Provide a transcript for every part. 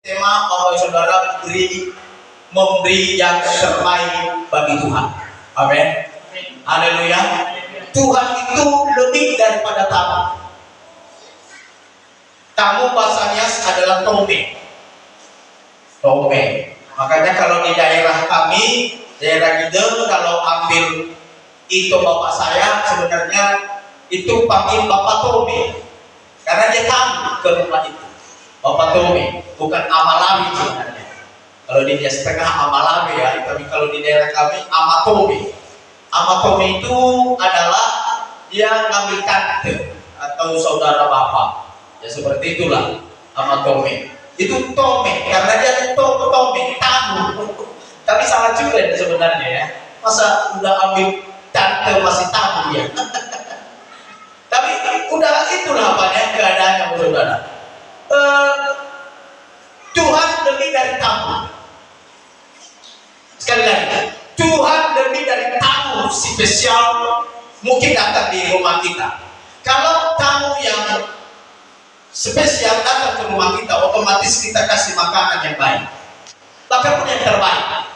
Tema Bapak Saudara memberi yang terbaik bagi Tuhan. Amin. Haleluya. Tuhan itu lebih daripada tamu. Tamu bahasanya adalah tome. Tome. Makanya kalau di daerah kami, daerah Gideng, kalau ambil itu bapak saya sebenarnya itu panggil Bapak Tome. Karena dia tamu ke rumah itu. Bapak Tome, bukan Amalawi sebenarnya. Kalau di dia setengah Amalawi ya, tapi kalau di daerah kami Amatome. Amatome itu adalah dia ngambil tante atau saudara bapak. Ya seperti itulah Amatome. Itu Tome, karena dia Tome, tamu. Tapi salah juga sebenarnya ya. Masa udah ambil tante masih tamu ya. Tapi udah itulah apanya keadaannya saudara. Tuhan lebih dari tamu. Sekali lagi, Tuhan lebih dari tamu spesial mungkin datang di rumah kita. Kalau tamu yang spesial datang ke rumah kita, otomatis kita kasih makanan yang baik, bahkan pun yang terbaik.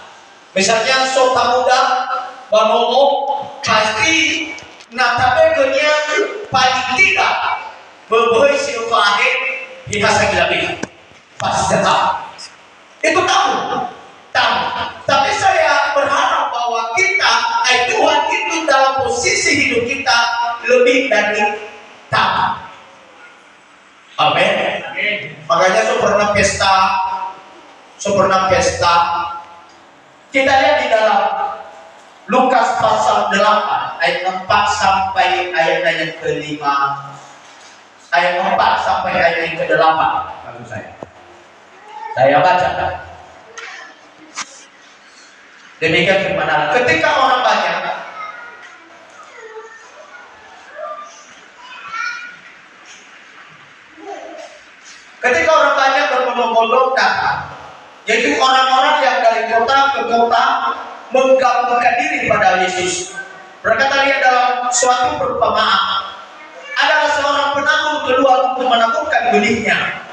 Misalnya sota muda, banomo, pasti natabekenya paling tidak berbuat silvahe dihasa gila-gila pasti tetap itu tamu. Tapi saya berharap bahwa kita Tuhan itu dalam posisi hidup kita lebih dari tamu. Amin. Makanya sempurna pesta kita lihat di dalam Lukas pasal 8 ayat 4 sampai ayat yang ke-5, ayat 4 sampai ayat yang ke-8. Lalu saya baca. Demikian firman Allah. Ketika orang banyak berbondong-bondong datang, yaitu orang-orang yang dari kota ke kota menggabungkan diri pada Yesus. Berkata dia dalam suatu perumpamaan, adalah seorang penabur keluar untuk menaburkan benihnya.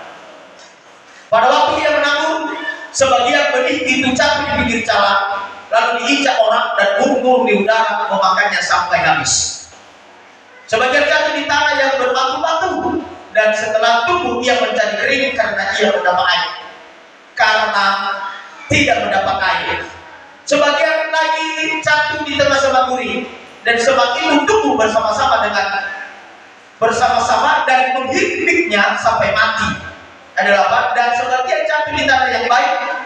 Pada waktu ia menabur, sebagian benih itu jatuh di pinggir jalan, lalu diinjak orang dan burung di udara memakannya sampai habis. Sebagian jatuh di tanah yang berbatu-batu, dan setelah tumbuh ia menjadi kering karena ia mendapat air. Karena tidak mendapat air. Sebagian lagi jatuh di tengah semak gurih, dan semak itu tumbuh bersama-sama dan menghimpitnya sampai mati. Ada 8. Dan sebagian jatuh di tanah yang baik,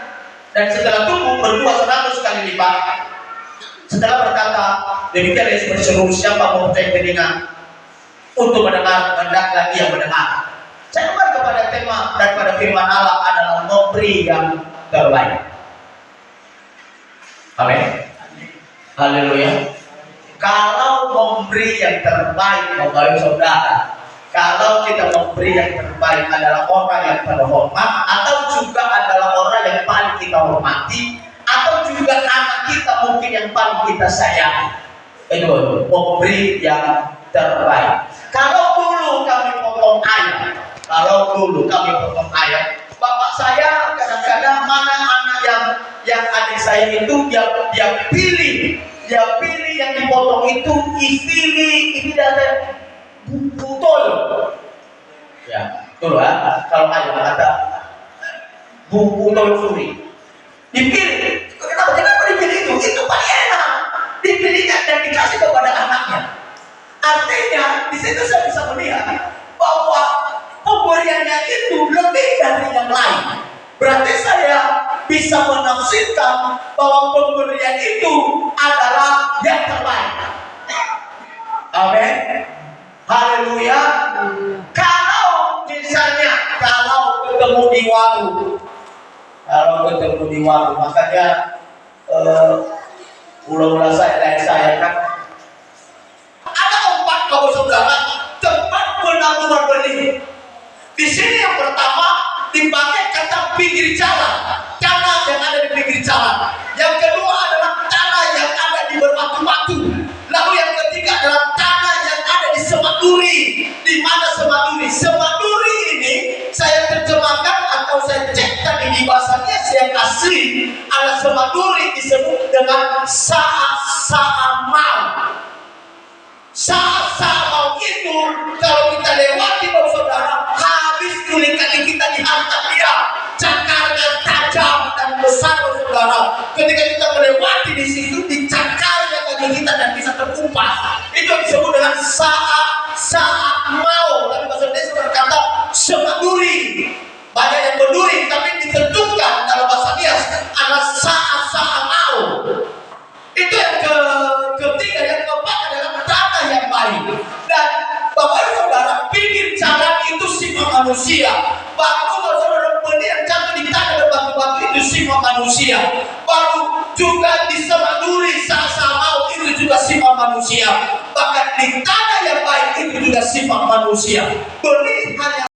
dan setelah tumbuh berbuah 100 kali lipat. Setelah berkata demikian, Yesus berseru, siapa mau percaya telinga untuk mendengar, hendaklah ia mendengar. Saya kembali kepada tema daripada firman Allah adalah memberi yang terbaik. Amin. Haleluya. Kalau memberi yang terbaik, Bapak Saudara, kalau kita memberi yang terbaik adalah orang yang terhormat, atau juga adalah orang yang paling kita hormati, atau juga anak kita mungkin yang paling kita sayangi, itu memberi yang terbaik. Kalau dulu kami potong ayam, bapak saya kadang-kadang mana anak yang adik saya itu dia pilih yang dipotong itu ini dari butol. Ya, betul ya. Kalau ayam kata butol suri. Dipilih. Kenapa dipilih itu? Itu paling enak. Dipilihkan dan dikasih kepada anaknya. Artinya di situ saya bisa melihat bahwa pemberiannya itu lebih dari yang lain. Berarti saya bisa menafsirkan bahwa pemberian itu adalah yang terbaik. Amin. Haleluya. Kalau misalnya ketemu di warung, makanya ulah-ulah saya kan ada 4 Bapak Saudara tempat penaburan benih. Di sini yang pertama dipakai kata pinggir jalan, tanah yang ada di pinggir jalan. Yang kedua adalah tanah yang ada di berbatu-batu. Lalu yang ketiga adalah tanah yang ada di semak duri. Di mana semak duri? Semak duri ini saya terjemahkan atau saya cek tadi di bahasanya yang asli ala semaduri disebut dengan sa'a mau. Sa'a mau itu kalau kita lewati bawah saudara, habis kulit kaki kita dihantam dia, cakarnya tajam dan besar saudara. Ketika kita melewati di situ, dicakarnya kaki kita dan bisa terkumpas. Itu disebut dengan sa'a mau. Tapi bahasa Indonesia berkata semaduri. Banyak yang berduri, tapi ditentukan dalam bahasa dia ada sa'a mau. Itu yang ketiga, yang keempat adalah tanah yang baik. Dan Bapak Ibu Saudara, pinggir jalan itu sifat manusia. Baru saudara benih yang jatuh di tanah dan batu-batu itu sifat manusia. Baru juga di semaduri sa'a mau itu juga sifat manusia. Bahkan di tanah yang baik itu juga sifat manusia. Benih hanya